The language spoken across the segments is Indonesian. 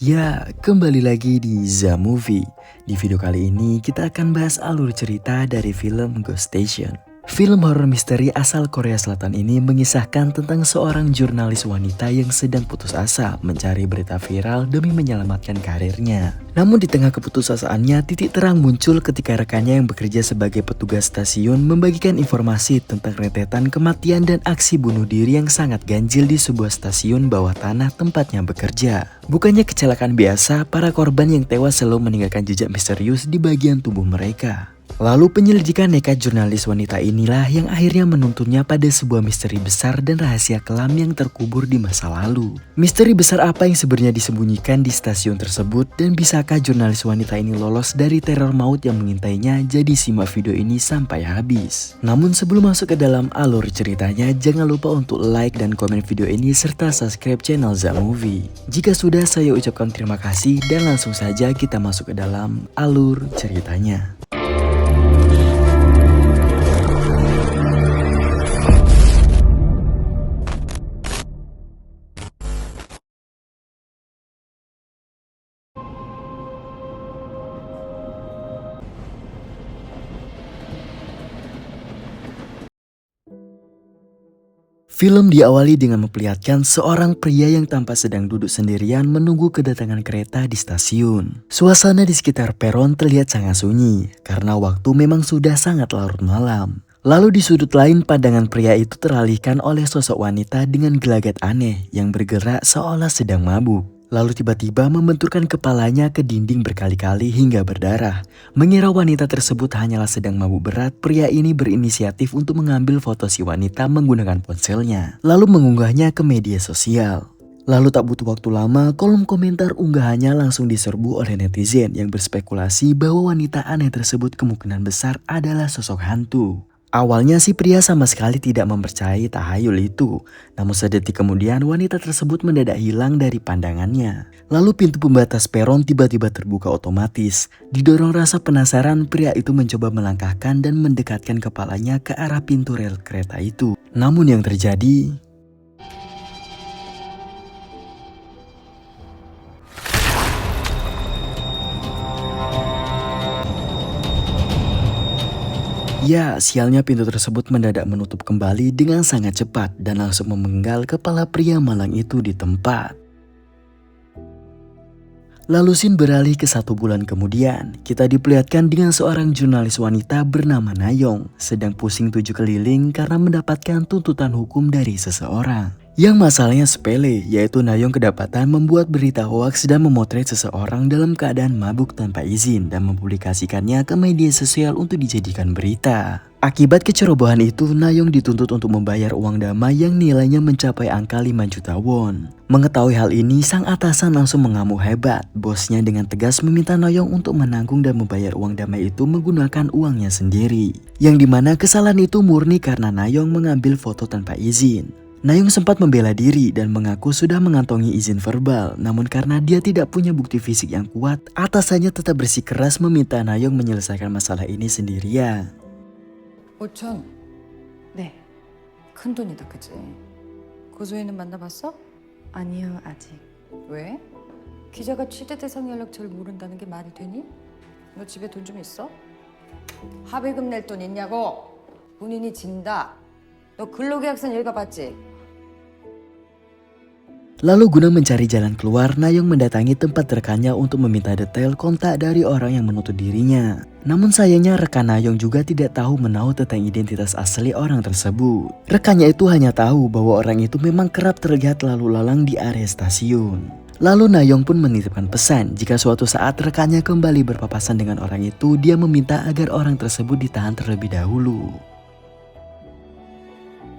Ya, kembali lagi di Zamovie. Di video kali ini kita akan bahas alur cerita dari film Ghost Station. Film horor misteri asal Korea Selatan ini mengisahkan tentang seorang jurnalis wanita yang sedang putus asa mencari berita viral demi menyelamatkan karirnya. Namun di tengah keputusasaannya, titik terang muncul ketika rekannya yang bekerja sebagai petugas stasiun membagikan informasi tentang rentetan kematian dan aksi bunuh diri yang sangat ganjil di sebuah stasiun bawah tanah tempatnya bekerja. Bukannya kecelakaan biasa, para korban yang tewas selalu meninggalkan jejak misterius di bagian tubuh mereka. Lalu penyelidikan nekat jurnalis wanita inilah yang akhirnya menuntunnya pada sebuah misteri besar dan rahasia kelam yang terkubur di masa lalu. Misteri besar apa yang sebenarnya disembunyikan di stasiun tersebut, dan bisakah jurnalis wanita ini lolos dari teror maut yang mengintainya? Jadi simak video ini sampai habis. Namun sebelum masuk ke dalam alur ceritanya, jangan lupa untuk like dan komen video ini serta subscribe channel Zamovie. Jika sudah, saya ucapkan terima kasih dan langsung saja kita masuk ke dalam alur ceritanya. Film diawali dengan memperlihatkan seorang pria yang tampak sedang duduk sendirian menunggu kedatangan kereta di stasiun. Suasana di sekitar peron terlihat sangat sunyi karena waktu memang sudah sangat larut malam. Lalu di sudut lain, pandangan pria itu teralihkan oleh sosok wanita dengan gelagat aneh yang bergerak seolah sedang mabuk. Lalu tiba-tiba membenturkan kepalanya ke dinding berkali-kali hingga berdarah. Mengira wanita tersebut hanyalah sedang mabuk berat, pria ini berinisiatif untuk mengambil foto si wanita menggunakan ponselnya, lalu mengunggahnya ke media sosial. Lalu tak butuh waktu lama, kolom komentar unggahannya langsung diserbu oleh netizen yang berspekulasi bahwa wanita aneh tersebut kemungkinan besar adalah sosok hantu. Awalnya si pria sama sekali tidak mempercayai tahayul itu. Namun sedetik kemudian wanita tersebut mendadak hilang dari pandangannya. Lalu pintu pembatas peron tiba-tiba terbuka otomatis. Didorong rasa penasaran, pria itu mencoba melangkahkan dan mendekatkan kepalanya ke arah pintu rel kereta itu. Namun yang terjadi... Ya, sialnya pintu tersebut mendadak menutup kembali dengan sangat cepat dan langsung memenggal kepala pria malang itu di tempat. Lalu scene beralih ke 1 bulan kemudian, kita diperlihatkan dengan seorang jurnalis wanita bernama Nayong sedang pusing 7 keliling karena mendapatkan tuntutan hukum dari seseorang. Yang masalahnya sepele, yaitu Nayong kedapatan membuat berita hoaks dan memotret seseorang dalam keadaan mabuk tanpa izin dan mempublikasikannya ke media sosial untuk dijadikan berita. Akibat kecerobohan itu, Nayong dituntut untuk membayar uang damai yang nilainya mencapai angka 5 juta won. Mengetahui hal ini, sang atasan langsung mengamuk hebat. Bosnya dengan tegas meminta Nayong untuk menanggung dan membayar uang damai itu menggunakan uangnya sendiri. Yang dimana kesalahan itu murni karena Nayong mengambil foto tanpa izin. Nayong sempat membela diri dan mengaku sudah mengantongi izin verbal, namun karena dia tidak punya bukti fisik yang kuat, atasannya tetap bersikeras meminta Nayong menyelesaikan masalah ini sendirian. 5천. 네, 큰 돈이다, 그지? 고소희는 만나봤어? 아니요, 아직. 왜? 기자가 취재 대상 연락처를 모른다는 게 말이 되니? 너 집에 돈 좀 있어? 합의금 낼 돈 있냐고? 본인이 진다. 너 근로계약서 읽어봤지? Lalu guna mencari jalan keluar, Nayong mendatangi tempat rekannya untuk meminta detail kontak dari orang yang menuntut dirinya. Namun sayangnya rekan Nayong juga tidak tahu menahu tentang identitas asli orang tersebut. Rekannya itu hanya tahu bahwa orang itu memang kerap terlihat lalu lalang di area stasiun. Lalu Nayong pun menitipkan pesan, jika suatu saat rekannya kembali berpapasan dengan orang itu, dia meminta agar orang tersebut ditahan terlebih dahulu.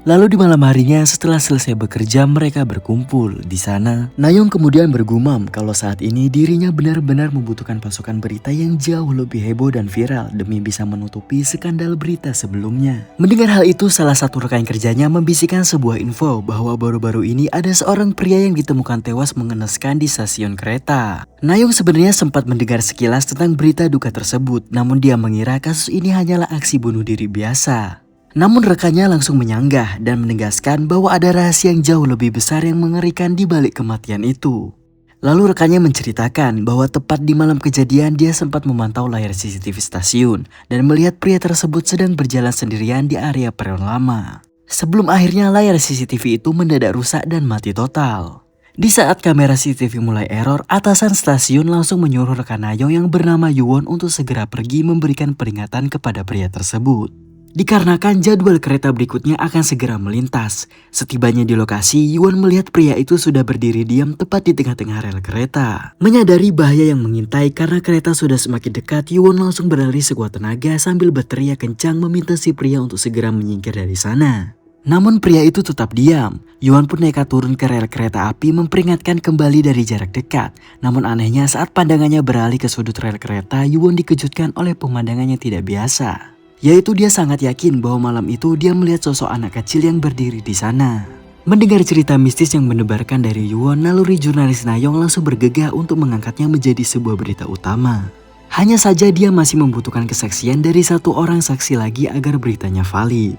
Lalu di malam harinya setelah selesai bekerja, mereka berkumpul. Di sana, Nayong kemudian bergumam kalau saat ini dirinya benar-benar membutuhkan pasukan berita yang jauh lebih heboh dan viral demi bisa menutupi skandal berita sebelumnya. Mendengar hal itu, salah satu rekan kerjanya membisikkan sebuah info bahwa baru-baru ini ada seorang pria yang ditemukan tewas mengenaskan di stasiun kereta. Nayong sebenarnya sempat mendengar sekilas tentang berita duka tersebut, namun dia mengira kasus ini hanyalah aksi bunuh diri biasa. Namun rekannya langsung menyanggah dan menegaskan bahwa ada rahasia yang jauh lebih besar yang mengerikan di balik kematian itu. Lalu rekannya menceritakan bahwa tepat di malam kejadian dia sempat memantau layar CCTV stasiun dan melihat pria tersebut sedang berjalan sendirian di area peron lama. Sebelum akhirnya layar CCTV itu mendadak rusak dan mati total. Di saat kamera CCTV mulai error, atasan stasiun langsung menyuruh rekan Nayong yang bernama Yuwon untuk segera pergi memberikan peringatan kepada pria tersebut. Dikarenakan jadwal kereta berikutnya akan segera melintas. Setibanya di lokasi, Yuwon melihat pria itu sudah berdiri diam tepat di tengah-tengah rel kereta. Menyadari bahaya yang mengintai karena kereta sudah semakin dekat, Yuwon langsung berlari sekuat tenaga sambil berteriak kencang meminta si pria untuk segera menyingkir dari sana. Namun pria itu tetap diam. Yuwon pun nekat turun ke rel kereta api memperingatkan kembali dari jarak dekat. Namun anehnya saat pandangannya beralih ke sudut rel kereta, Yuwon dikejutkan oleh pemandangan yang tidak biasa. Yaitu dia sangat yakin bahwa malam itu dia melihat sosok anak kecil yang berdiri di sana. Mendengar cerita mistis yang mendebarkan dari Yuwon, naluri jurnalis Nayong langsung bergegah untuk mengangkatnya menjadi sebuah berita utama. Hanya saja dia masih membutuhkan kesaksian dari satu orang saksi lagi agar beritanya valid.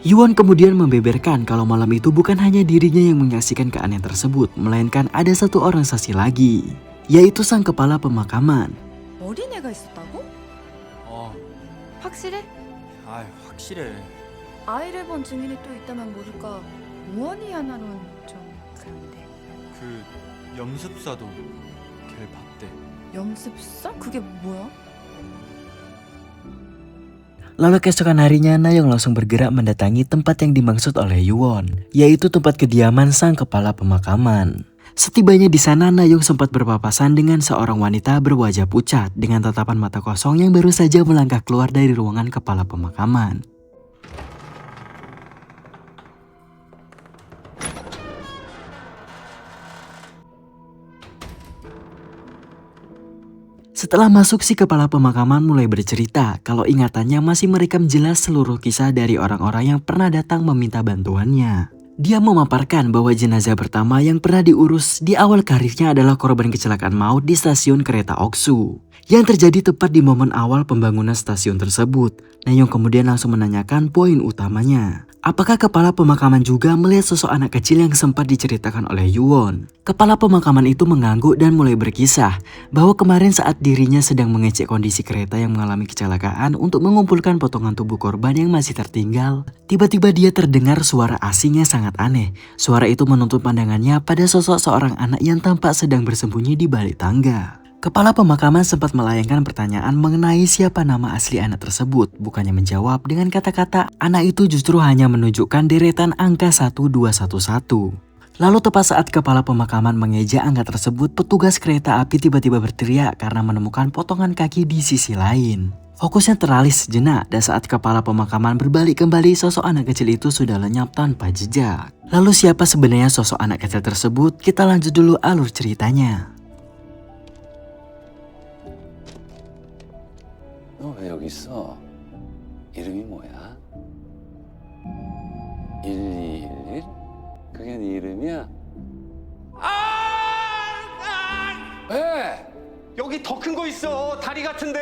Yuwon kemudian membeberkan kalau malam itu bukan hanya dirinya yang menyaksikan keanehan tersebut, melainkan ada satu orang saksi lagi, yaitu sang kepala pemakaman. 어린애가 있었다고? 확실해? 확실해. 아이를 본 증인이 또 있다면 모를까. 우원이 하나로는 좀 그런데. 그 염습사도 걔를 봤대. 염습사? 그게 뭐야? Lalu keesokan harinya, Nayong langsung bergerak mendatangi tempat yang dimaksud oleh Yuwon, yaitu tempat kediaman sang kepala pemakaman. Setibanya di sana, Nayong sempat berpapasan dengan seorang wanita berwajah pucat dengan tatapan mata kosong yang baru saja melangkah keluar dari ruangan kepala pemakaman. Setelah masuk, si kepala pemakaman mulai bercerita kalau ingatannya masih merekam jelas seluruh kisah dari orang-orang yang pernah datang meminta bantuannya. Dia memaparkan bahwa jenazah pertama yang pernah diurus di awal karirnya adalah korban kecelakaan maut di stasiun kereta Oksu yang terjadi tepat di momen awal pembangunan stasiun tersebut. Nayong kemudian langsung menanyakan poin utamanya. Apakah kepala pemakaman juga melihat sosok anak kecil yang sempat diceritakan oleh Yuwon? Kepala pemakaman itu mengangguk dan mulai berkisah bahwa kemarin saat dirinya sedang mengecek kondisi kereta yang mengalami kecelakaan untuk mengumpulkan potongan tubuh korban yang masih tertinggal, tiba-tiba dia terdengar suara asing yang sangat aneh. Suara itu menuntun pandangannya pada sosok seorang anak yang tampak sedang bersembunyi di balik tangga. Kepala pemakaman sempat melayangkan pertanyaan mengenai siapa nama asli anak tersebut. Bukannya menjawab dengan kata-kata, anak itu justru hanya menunjukkan deretan angka 1211. Lalu tepat saat kepala pemakaman mengeja angka tersebut, petugas kereta api tiba-tiba berteriak karena menemukan potongan kaki di sisi lain. Fokusnya teralih sejenak dan saat kepala pemakaman berbalik kembali, sosok anak kecil itu sudah lenyap tanpa jejak. Lalu siapa sebenarnya sosok anak kecil tersebut? Kita lanjut dulu alur ceritanya. 너 왜 여기 있어? 이름이 뭐야? 1211? 그게 네 이름이야? 왜? 여기 더 큰 거 있어. 다리 같은데?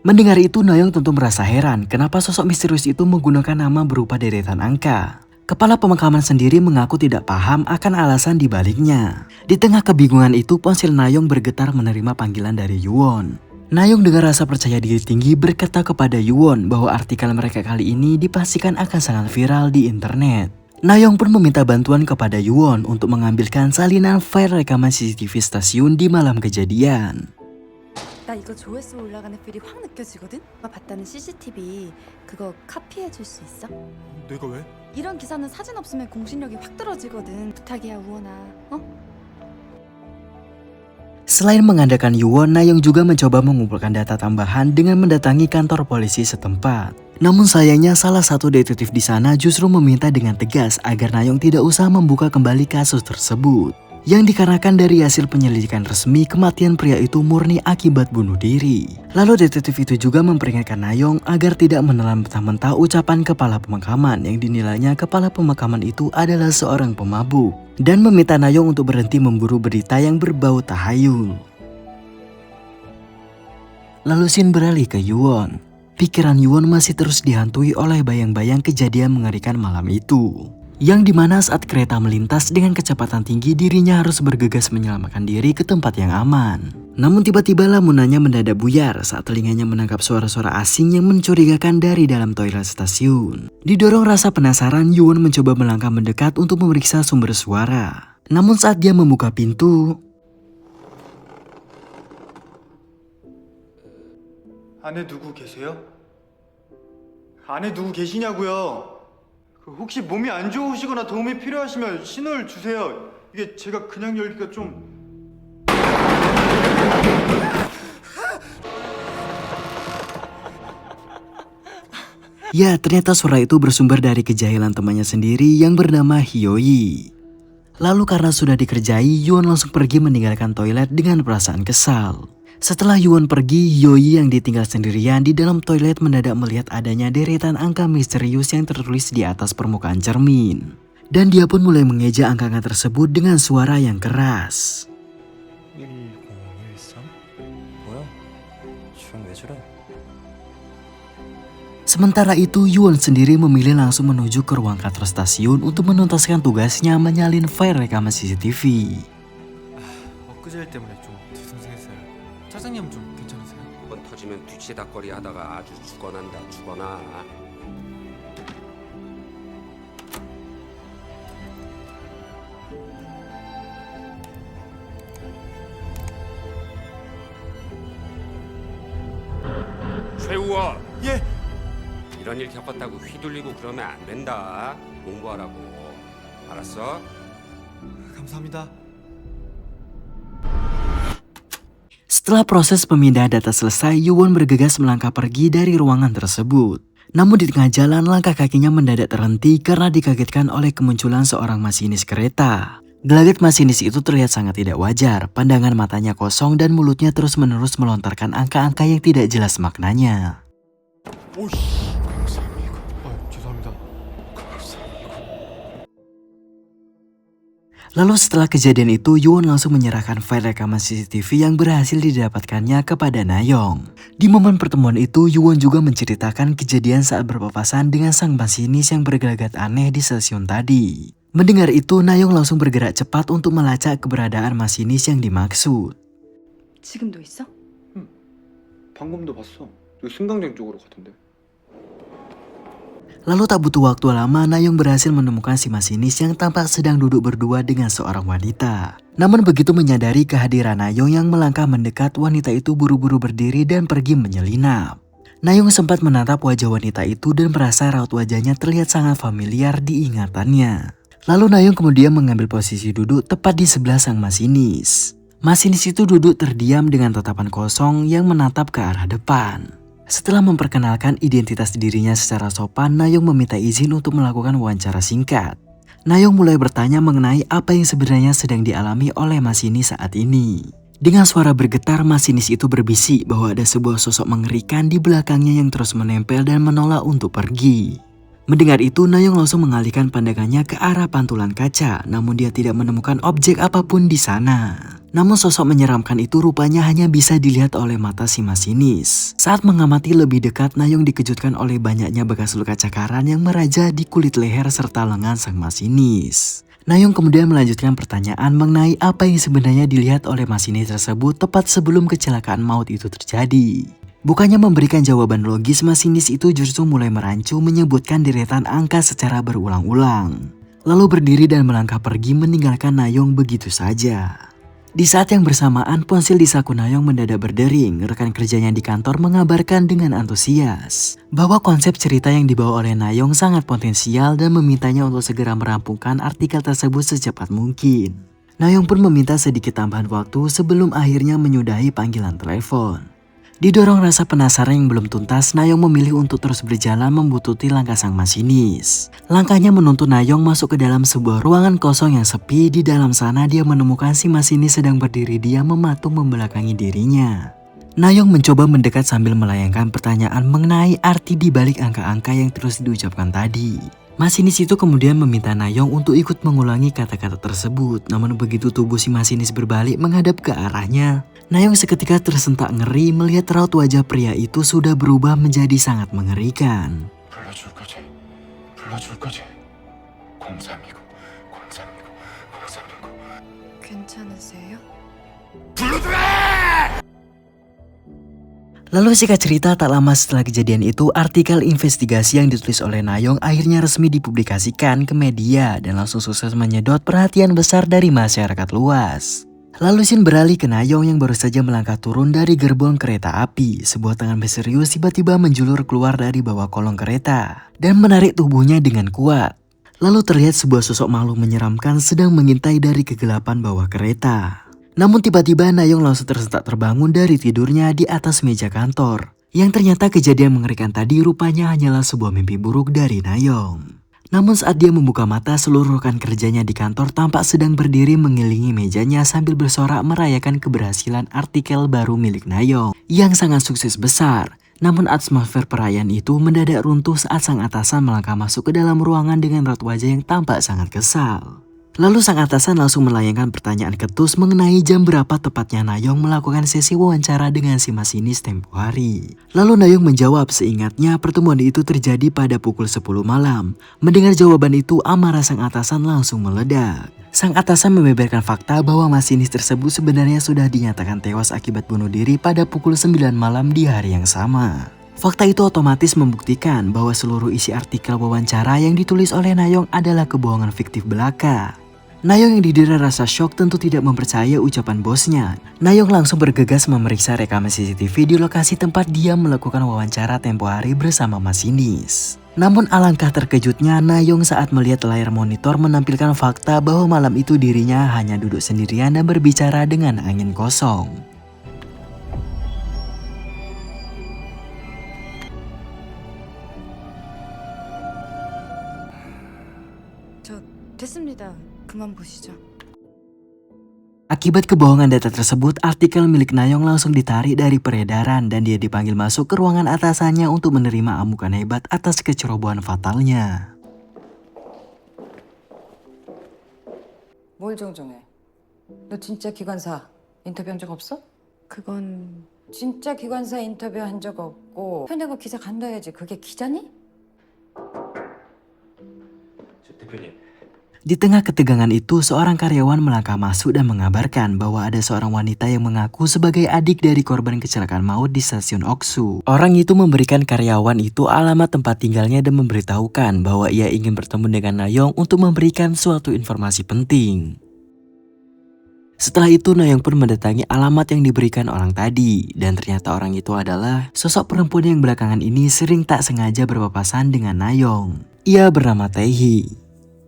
Mendengar itu, Nayong tentu merasa heran kenapa sosok misterius itu menggunakan nama berupa deretan angka. Kepala pemakaman sendiri mengaku tidak paham akan alasan dibaliknya. Di tengah kebingungan itu, ponsel Nayong bergetar menerima panggilan dari Yuwon. Nayong dengan rasa percaya diri tinggi berkata kepada Yuwon bahwa artikel mereka kali ini dipastikan akan sangat viral di internet. Nayong pun meminta bantuan kepada Yuwon untuk mengambilkan salinan file rekaman CCTV stasiun di malam kejadian. 나 이거 조회수 올라가는 필이 확 느껴지거든? 나 봤다는 CCTV 그거 카피해 줄 수 있어? 내가 왜? 이런 기사는 사진 없으면 공신력이 확 떨어지거든. 부탁이야 우원아. 어? Selain mengandalkan Yuwon, Nayong juga mencoba mengumpulkan data tambahan dengan mendatangi kantor polisi setempat. Namun sayangnya salah satu detektif di sana justru meminta dengan tegas agar Nayong tidak usah membuka kembali kasus tersebut. Yang dikarenakan dari hasil penyelidikan resmi, kematian pria itu murni akibat bunuh diri. Lalu detektif itu juga memperingatkan Nayong agar tidak menelan mentah-mentah ucapan kepala pemakaman yang dinilainya kepala pemakaman itu adalah seorang pemabuk. Dan meminta Nayong untuk berhenti memburu berita yang berbau tahayul. Lalu scene beralih ke Yuwon. Pikiran Yuwon masih terus dihantui oleh bayang-bayang kejadian mengerikan malam itu. Yang dimana saat kereta melintas dengan kecepatan tinggi, dirinya harus bergegas menyelamatkan diri ke tempat yang aman. Namun tiba-tiba lamunannya mendadak buyar saat telinganya menangkap suara-suara asing yang mencurigakan dari dalam toilet stasiun. Didorong rasa penasaran, Yuwon mencoba melangkah mendekat untuk memeriksa sumber suara. Namun saat dia membuka pintu, 안에 누구 계세요? 안에 누구 계시냐고요? 혹시 몸이 안 좋으시거나 도움이 필요하시면 신호를 주세요. 이게 제가 그냥 열기가 좀... ya ternyata suara itu bersumber dari kejahilan temannya sendiri yang bernama Hyoyi. Lalu karena sudah dikerjai, Yuwon langsung pergi meninggalkan toilet dengan perasaan kesal. Setelah Yuwon pergi, Hyoyi yang ditinggal sendirian di dalam toilet mendadak melihat adanya deretan angka misterius yang tertulis di atas permukaan cermin. Dan dia pun mulai mengeja angka-angka tersebut dengan suara yang keras. 1013? 뭐야? 쟤는 왜 저래? Sementara itu, Yuwon sendiri memilih langsung menuju ke ruang kantor stasiun untuk menuntaskan tugasnya menyalin file rekaman CCTV. 엊그제 일 때문에 좀 뒤숭숭했어요. 차장님 좀 괜찮으세요? 번 터지면 뒤치다거리 하다가 아주 죽어난다 죽어나. 최우원. 예! 이런 일 겪었다고 휘둘리고 그러면 안 된다. 공부하라고. 알았어? 감사합니다. Setelah proses pemindahan data selesai, Yuwon bergegas melangkah pergi dari ruangan tersebut. Namun di tengah jalan, langkah kakinya mendadak terhenti karena dikagetkan oleh kemunculan seorang masinis kereta. Gelagat masinis itu terlihat sangat tidak wajar, pandangan matanya kosong dan mulutnya terus-menerus melontarkan angka-angka yang tidak jelas maknanya. 오씨. 죄송합니다. Lalu setelah kejadian itu, Yuwon langsung menyerahkan file rekaman CCTV yang berhasil didapatkannya kepada Nayeong. Di momen pertemuan itu, Yuwon juga menceritakan kejadian saat berpapasan dengan sang masinis yang bergelagat aneh di stasiun tadi. Mendengar itu, Nayeong langsung bergerak cepat untuk melacak keberadaan masinis yang dimaksud. 지금도 있어? 방금도 봤어. 여기 승강장 쪽으로 가던데. Lalu tak butuh waktu lama, Nayeong berhasil menemukan si masinis yang tampak sedang duduk berdua dengan seorang wanita. Namun begitu menyadari kehadiran Nayeong yang melangkah mendekat, wanita itu buru-buru berdiri dan pergi menyelinap. Nayeong sempat menatap wajah wanita itu dan merasa raut wajahnya terlihat sangat familiar di ingatannya. Lalu Nayeong kemudian mengambil posisi duduk tepat di sebelah sang masinis. Masinis itu duduk terdiam dengan tatapan kosong yang menatap ke arah depan. Setelah memperkenalkan identitas dirinya secara sopan, Nayeong meminta izin untuk melakukan wawancara singkat. Nayeong mulai bertanya mengenai apa yang sebenarnya sedang dialami oleh masinis saat ini. Dengan suara bergetar, masinis itu berbisik bahwa ada sebuah sosok mengerikan di belakangnya yang terus menempel dan menolak untuk pergi. Mendengar itu, Nayeong langsung mengalihkan pandangannya ke arah pantulan kaca, namun dia tidak menemukan objek apapun di sana. Namun sosok menyeramkan itu rupanya hanya bisa dilihat oleh mata si masinis. Saat mengamati lebih dekat, Nayeong dikejutkan oleh banyaknya bekas luka cakaran yang meraja di kulit leher serta lengan sang masinis. Nayeong kemudian melanjutkan pertanyaan mengenai apa yang sebenarnya dilihat oleh masinis tersebut tepat sebelum kecelakaan maut itu terjadi. Bukannya memberikan jawaban logis, masinis itu justru mulai merancu menyebutkan deretan angka secara berulang-ulang. Lalu berdiri dan melangkah pergi meninggalkan Nayeong begitu saja. Di saat yang bersamaan, ponsel di saku Nayeong mendadak berdering. Rekan kerjanya di kantor mengabarkan dengan antusias bahwa konsep cerita yang dibawa oleh Nayeong sangat potensial dan memintanya untuk segera merampungkan artikel tersebut secepat mungkin. Nayeong pun meminta sedikit tambahan waktu sebelum akhirnya menyudahi panggilan telepon. Didorong rasa penasaran yang belum tuntas, Nayeong memilih untuk terus berjalan membuntuti langkah sang masinis. Langkahnya menuntun Nayeong masuk ke dalam sebuah ruangan kosong yang sepi. Di dalam sana dia menemukan si masinis sedang berdiri diam mematung membelakangi dirinya. Nayeong mencoba mendekat sambil melayangkan pertanyaan mengenai arti di balik angka-angka yang terus diucapkan tadi. Masinis itu kemudian meminta Nayeong untuk ikut mengulangi kata-kata tersebut. Namun begitu tubuh si masinis berbalik menghadap ke arahnya, Nayeong seketika tersentak ngeri melihat raut wajah pria itu sudah berubah menjadi sangat mengerikan. 불러줄 거지. 불러줄 거지. 고3이고 고3이고 고3이고. 괜찮으세요? Lalu singkat cerita, tak lama setelah kejadian itu, artikel investigasi yang ditulis oleh Nayong akhirnya resmi dipublikasikan ke media dan langsung sukses menyedot perhatian besar dari masyarakat luas. Lalu scene beralih ke Nayong yang baru saja melangkah turun dari gerbong kereta api. Sebuah tangan misterius tiba-tiba menjulur keluar dari bawah kolong kereta dan menarik tubuhnya dengan kuat. Lalu terlihat sebuah sosok makhluk menyeramkan sedang mengintai dari kegelapan bawah kereta. Namun tiba-tiba Nayong langsung tersentak terbangun dari tidurnya di atas meja kantor. Yang ternyata kejadian mengerikan tadi rupanya hanyalah sebuah mimpi buruk dari Nayong. Namun saat dia membuka mata, seluruh rekan kerjanya di kantor tampak sedang berdiri mengelilingi mejanya sambil bersorak merayakan keberhasilan artikel baru milik Nayong yang sangat sukses besar. Namun atmosfer perayaan itu mendadak runtuh saat sang atasan melangkah masuk ke dalam ruangan dengan raut wajah yang tampak sangat kesal. Lalu sang atasan langsung melayangkan pertanyaan ketus mengenai jam berapa tepatnya Nayong melakukan sesi wawancara dengan si masinis tempo hari. Lalu Nayong menjawab seingatnya pertemuan itu terjadi pada pukul 10 malam. Mendengar jawaban itu, amarah sang atasan langsung meledak. Sang atasan membeberkan fakta bahwa masinis tersebut sebenarnya sudah dinyatakan tewas akibat bunuh diri pada pukul 9 malam di hari yang sama. Fakta itu otomatis membuktikan bahwa seluruh isi artikel wawancara yang ditulis oleh Nayong adalah kebohongan fiktif belaka. Nayong yang didera rasa syok tentu tidak mempercaya ucapan bosnya. Nayong langsung bergegas memeriksa rekaman CCTV di lokasi tempat dia melakukan wawancara tempo hari bersama masinis. Namun alangkah terkejutnya Nayong saat melihat layar monitor menampilkan fakta bahwa malam itu dirinya hanya duduk sendirian dan berbicara dengan angin kosong. 됐습니다. 그만 보시죠. Akibat kebohongan data tersebut, artikel milik Nayong langsung ditarik dari peredaran dan dia dipanggil masuk ke ruangan atasannya untuk menerima amukan hebat atas kecerobohan fatalnya. 뭘 정정해? 너 진짜 기관사 인터뷰한 적 없어? 그건 진짜 기관사 인터뷰한 적 없고 편내고 기사 간다야지. 그게 기자니? 대표님. Di tengah ketegangan itu, seorang karyawan melangkah masuk dan mengabarkan bahwa ada seorang wanita yang mengaku sebagai adik dari korban kecelakaan maut di stasiun Oksu. Orang itu memberikan karyawan itu alamat tempat tinggalnya dan memberitahukan bahwa ia ingin bertemu dengan Nayong untuk memberikan suatu informasi penting. Setelah itu Nayong pun mendatangi alamat yang diberikan orang tadi dan ternyata orang itu adalah sosok perempuan yang belakangan ini sering tak sengaja berpapasan dengan Nayong. Ia bernama Taehi.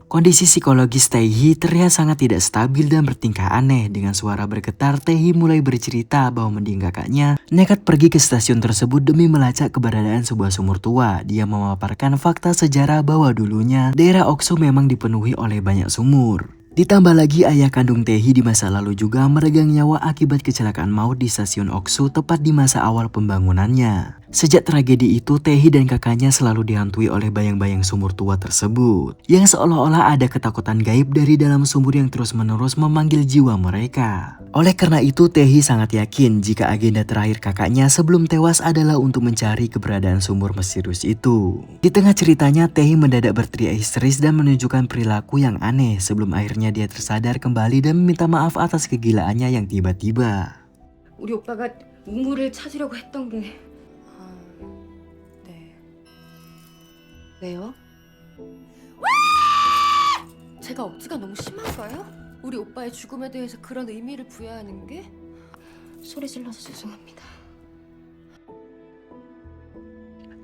Kondisi psikologis Taehi terlihat sangat tidak stabil dan bertingkah aneh. Dengan suara bergetar, Taehi mulai bercerita bahwa mendiang kakaknya nekat pergi ke stasiun tersebut demi melacak keberadaan sebuah sumur tua. Dia memaparkan fakta sejarah bahwa dulunya daerah Oksu memang dipenuhi oleh banyak sumur. Ditambah lagi ayah kandung Taehi di masa lalu juga meregang nyawa akibat kecelakaan maut di stasiun Oksu tepat di masa awal pembangunannya. Sejak tragedi itu, Taehi dan kakaknya selalu dihantui oleh bayang-bayang sumur tua tersebut. Yang seolah-olah ada ketakutan gaib dari dalam sumur yang terus-menerus memanggil jiwa mereka. Oleh karena itu, Taehi sangat yakin jika agenda terakhir kakaknya sebelum tewas adalah untuk mencari keberadaan sumur misterius itu. Di tengah ceritanya, Taehi mendadak berteriak histeris dan menunjukkan perilaku yang aneh sebelum akhirnya dia tersadar kembali dan meminta maaf atas kegilaannya yang tiba-tiba. 우리 오빠가 우물을 찾으려고 했던 게 네. 왜요? 제가 억지가 너무 심한가요? 우리 오빠의 죽음에 대해서 그런 의미를 부여하는 게? 소리 질러서 죄송합니다.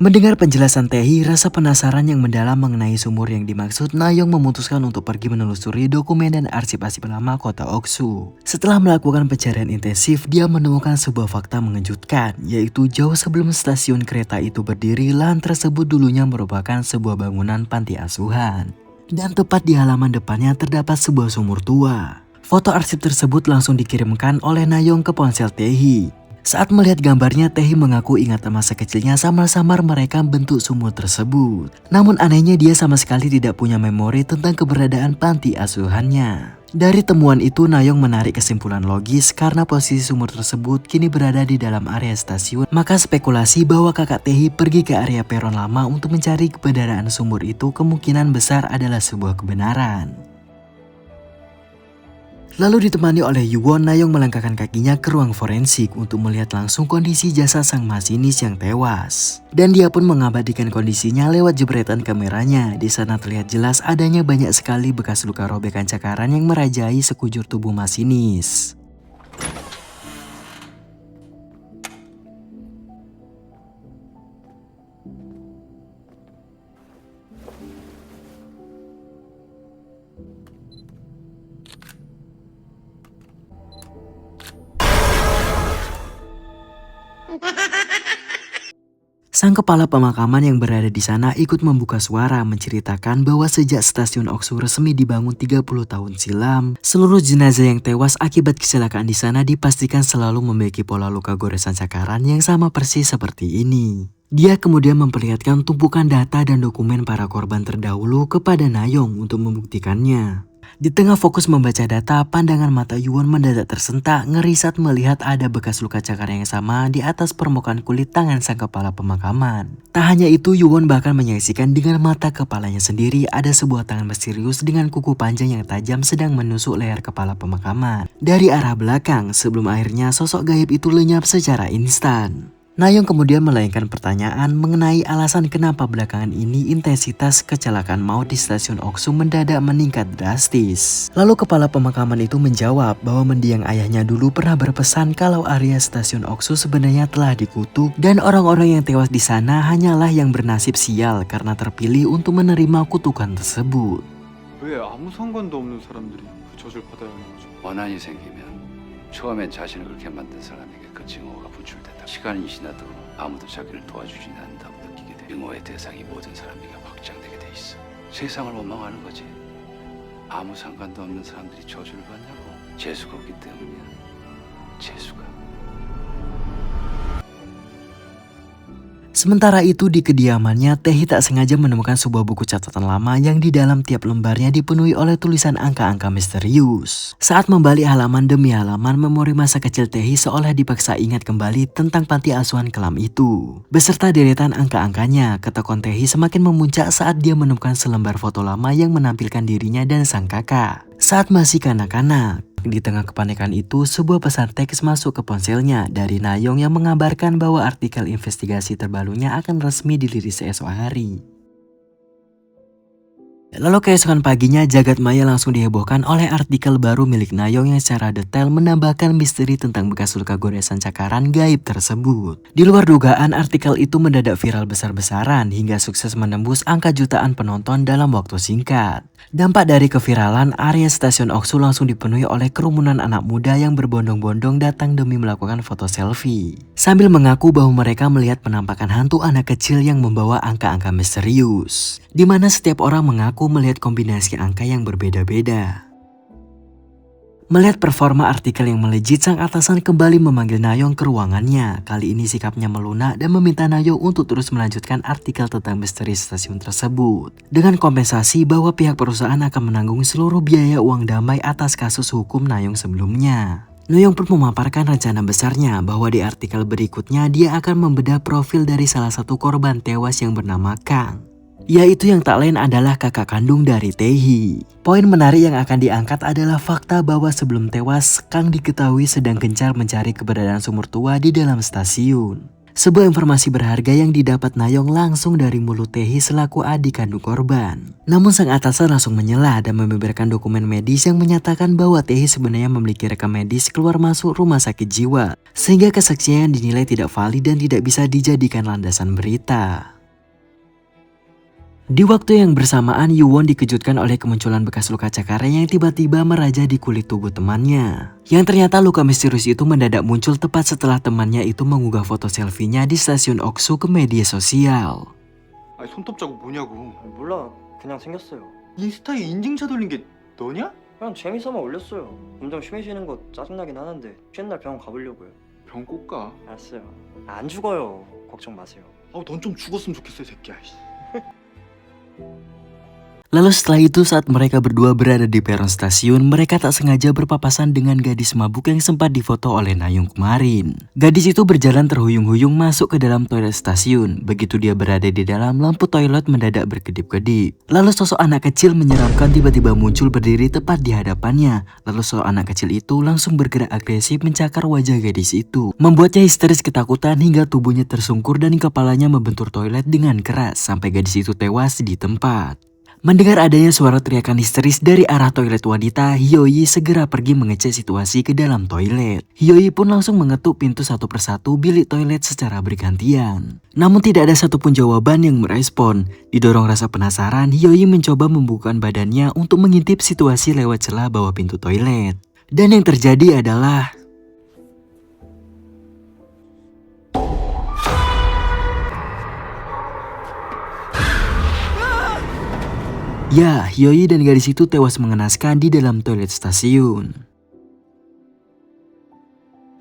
Mendengar penjelasan Taehi, rasa penasaran yang mendalam mengenai sumur yang dimaksud, Nayong memutuskan untuk pergi menelusuri dokumen dan arsip-arsip lama kota Oksu. Setelah melakukan pencarian intensif, dia menemukan sebuah fakta mengejutkan, yaitu jauh sebelum stasiun kereta itu berdiri, lahan tersebut dulunya merupakan sebuah bangunan panti asuhan. Dan tepat di halaman depannya terdapat sebuah sumur tua. Foto arsip tersebut langsung dikirimkan oleh Nayong ke ponsel Taehi. Saat melihat gambarnya, Taehi mengaku ingat masa kecilnya samar-samar merekam bentuk sumur tersebut. Namun anehnya dia sama sekali tidak punya memori tentang keberadaan panti asuhannya. Dari temuan itu, Nayong menarik kesimpulan logis karena posisi sumur tersebut kini berada di dalam area stasiun. Maka spekulasi bahwa kakak Taehi pergi ke area peron lama untuk mencari keberadaan sumur itu kemungkinan besar adalah sebuah kebenaran. Lalu ditemani oleh Yuwon, Nayong melangkahkan kakinya ke ruang forensik untuk melihat langsung kondisi jasad sang masinis yang tewas. Dan dia pun mengabadikan kondisinya lewat jepretan kameranya. Di sana terlihat jelas adanya banyak sekali bekas luka robekan cakaran yang merajai sekujur tubuh masinis. Sang kepala pemakaman yang berada di sana ikut membuka suara menceritakan bahwa sejak stasiun Oksu resmi dibangun 30 tahun silam, seluruh jenazah yang tewas akibat kecelakaan di sana dipastikan selalu memiliki pola luka goresan cakaran yang sama persis seperti ini. Dia kemudian memperlihatkan tumpukan data dan dokumen para korban terdahulu kepada Nayong untuk membuktikannya. Di tengah fokus membaca data, pandangan mata Yuwon mendadak tersentak ngeri saat melihat ada bekas luka cakar yang sama di atas permukaan kulit tangan sang kepala pemakaman. Tak hanya itu, Yuwon bahkan menyaksikan dengan mata kepalanya sendiri ada sebuah tangan misterius dengan kuku panjang yang tajam sedang menusuk leher kepala pemakaman dari arah belakang sebelum akhirnya sosok gaib itu lenyap secara instan. Nayong kemudian melayangkan pertanyaan mengenai alasan kenapa belakangan ini intensitas kecelakaan maut di stasiun Oksu mendadak meningkat drastis. Lalu kepala pemakaman itu menjawab bahwa mendiang ayahnya dulu pernah berpesan kalau area stasiun Oksu sebenarnya telah dikutuk dan orang-orang yang tewas di sana hanyalah yang bernasib sial karena terpilih untuk menerima kutukan tersebut. 왜 아무 상관도 없는 사람들이 그 젖을 받아야 하는 거죠? 원한이 생기면 처음엔 자신을 그렇게 만든 사람에게 그 증오가 분출되다 시간이 지나도 아무도 자기를 도와주지 않는다고 느끼게 돼. 증오의 대상이 모든 사람에게 확장되게 돼 있어. 세상을 원망하는 거지. 아무 상관도 없는 사람들이 저주를 받냐고. 재수가 없기 때문이야. 재수가. Sementara itu di kediamannya, Taehi tak sengaja menemukan sebuah buku catatan lama yang di dalam tiap lembarnya dipenuhi oleh tulisan angka-angka misterius. Saat membalik halaman demi halaman, memori masa kecil Taehi seolah dipaksa ingat kembali tentang panti asuhan kelam itu. Beserta deretan angka-angkanya, ketakutan Taehi semakin memuncak saat dia menemukan selembar foto lama yang menampilkan dirinya dan sang kakak saat masih kanak-kanak. Di tengah kepanikan itu, sebuah pesan teks masuk ke ponselnya dari Nayong yang mengabarkan bahwa artikel investigasi terbarunya akan resmi dirilis esok hari. Lalu keesokan paginya, jagat maya langsung dihebohkan oleh artikel baru milik Nayong yang secara detail menambahkan misteri tentang bekas luka goresan cakaran gaib tersebut. Di luar dugaan, artikel itu mendadak viral besar-besaran hingga sukses menembus angka jutaan penonton dalam waktu singkat. Dampak dari keviralan, area stasiun Oksu langsung dipenuhi oleh kerumunan anak muda yang berbondong-bondong datang demi melakukan foto selfie. Sambil mengaku bahwa mereka melihat penampakan hantu anak kecil yang membawa angka-angka misterius. Di mana setiap orang mengaku melihat kombinasi angka yang berbeda-beda. Melihat performa artikel yang melejit, sang atasan kembali memanggil Nayong ke ruangannya. Kali ini sikapnya melunak dan meminta Nayong untuk terus melanjutkan artikel tentang misteri stasiun tersebut. Dengan kompensasi bahwa pihak perusahaan akan menanggung seluruh biaya uang damai atas kasus hukum Nayong sebelumnya. Nayong pun memaparkan rencana besarnya bahwa di artikel berikutnya dia akan membedah profil dari salah satu korban tewas yang bernama Kang. Yaitu yang tak lain adalah kakak kandung dari Taehi. Poin menarik yang akan diangkat adalah fakta bahwa sebelum tewas, Kang diketahui sedang gencar mencari keberadaan sumur tua di dalam stasiun. Sebuah informasi berharga yang didapat Nayong langsung dari mulut Taehi selaku adik kandung korban. Namun sang atasan langsung menyela dan membeberkan dokumen medis yang menyatakan bahwa Taehi sebenarnya memiliki rekam medis keluar masuk rumah sakit jiwa. Sehingga kesaksian dinilai tidak valid dan tidak bisa dijadikan landasan berita. Di waktu yang bersamaan, Yuwon dikejutkan oleh kemunculan bekas luka cakaran yang tiba-tiba merajah di kulit tubuh temannya. Yang ternyata luka misterius itu mendadak muncul tepat setelah temannya itu mengunggah foto selfie-nya di stasiun Oksu ke media sosial. 아니 손톱 자국 뭐냐고. 몰라, 그냥 생겼어요. 인스타에 인증샷 올린 게 너냐? 그냥 재미삼아 올렸어요. 점점 심해지는 거 짜증나긴 하는데 쉬는 날 병원 가보려고요. 병 꼭 가. 알았어요. 안 죽어요. 걱정 마세요. 넌 좀 죽었으면 좋겠어 이 새끼야. Lalu setelah itu saat mereka berdua berada di peron stasiun, mereka tak sengaja berpapasan dengan gadis mabuk yang sempat difoto oleh Nayung kemarin. Gadis itu berjalan terhuyung-huyung masuk ke dalam toilet stasiun. Begitu dia berada di dalam, lampu toilet mendadak berkedip-kedip. Lalu sosok anak kecil menyeramkan tiba-tiba muncul berdiri tepat di hadapannya. Lalu sosok anak kecil itu langsung bergerak agresif mencakar wajah gadis itu. Membuatnya histeris ketakutan hingga tubuhnya tersungkur dan kepalanya membentur toilet dengan keras sampai gadis itu tewas di tempat. Mendengar adanya suara teriakan histeris dari arah toilet wanita, Hyoyi segera pergi mengecek situasi ke dalam toilet. Hyoyi pun langsung mengetuk pintu satu persatu bilik toilet secara bergantian. Namun tidak ada satupun jawaban yang merespon. Didorong rasa penasaran, Hyoyi mencoba membuka badannya untuk mengintip situasi lewat celah bawah pintu toilet. Dan yang terjadi adalah... ya, Hyoyi dan gadis itu tewas mengenaskan di dalam toilet stasiun.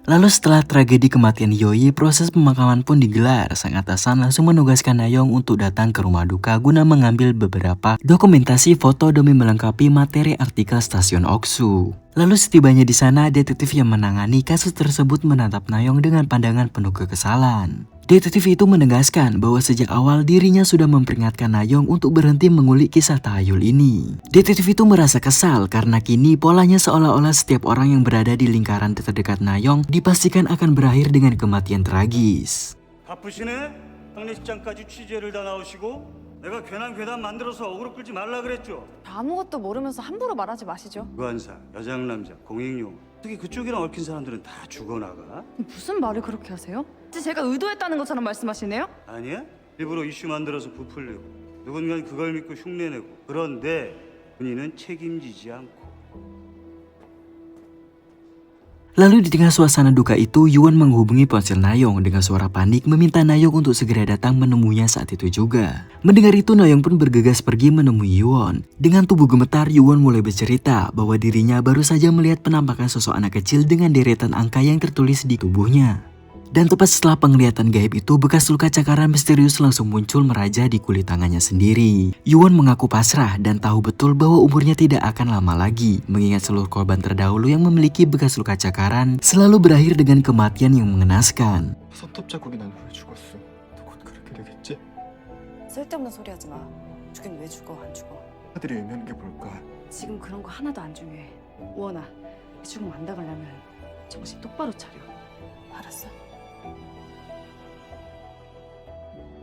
Lalu setelah tragedi kematian Hyoyi, proses pemakaman pun digelar. Sang atasan langsung menugaskan Nayong untuk datang ke rumah duka guna mengambil beberapa dokumentasi foto demi melengkapi materi artikel stasiun Oksu. Lalu setibanya di sana, detektif yang menangani kasus tersebut menatap Nayong dengan pandangan penuh kekesalan. Detektif itu menegaskan bahwa sejak awal dirinya sudah memperingatkan Nayong untuk berhenti mengulik kisah tahayul ini. Detektif itu merasa kesal karena kini polanya seolah-olah setiap orang yang berada di lingkaran terdekat Nayong dipastikan akan berakhir dengan kematian tragis. 바쁘시네? 장례식장까지 취재를 다 나오시고 내가 괜한 괴담 만들어서 어그로 끌지 말라 그랬죠? 아무것도 모르면서 함부로 말하지 마시죠. 무한사, 여장남자, 공익용 특히 그쪽이랑 얽힌 사람들은 다 죽어나가? 무슨 말을 그렇게 하세요? 제가 의도했다는 것처럼 말씀하시네요? 아니야? 일부러 이슈 만들어서 부풀리고 누군가 그걸 믿고 흉내내고 그런데 본인은 책임지지 않고 Lalu di tengah suasana duka itu, Yuan menghubungi ponsel Nayong dengan suara panik meminta Nayong untuk segera datang menemuinya saat itu juga. Mendengar itu, Nayong pun bergegas pergi menemui Yuan. Dengan tubuh gemetar, Yuan mulai bercerita bahwa dirinya baru saja melihat penampakan sosok anak kecil dengan deretan angka yang tertulis di tubuhnya. Dan tepat setelah penglihatan gaib itu, bekas luka cakaran misterius langsung muncul meraja di kulit tangannya sendiri. Yuan mengaku pasrah dan tahu betul bahwa umurnya tidak akan lama lagi, mengingat seluruh korban terdahulu yang memiliki bekas luka cakaran selalu berakhir dengan kematian yang mengenaskan. 손톱 자국이 난 후에 죽었어. 곧 그렇게 되겠지? 쓸데없는 소리 하지 마. 죽긴 왜 죽어, 안 죽어. 아들이 의미하는 게 뭘까? 지금 그런 거 하나도 안 중요해. 우원아, 죽음 안 당하려면 정신 똑바로 차려. 알았어?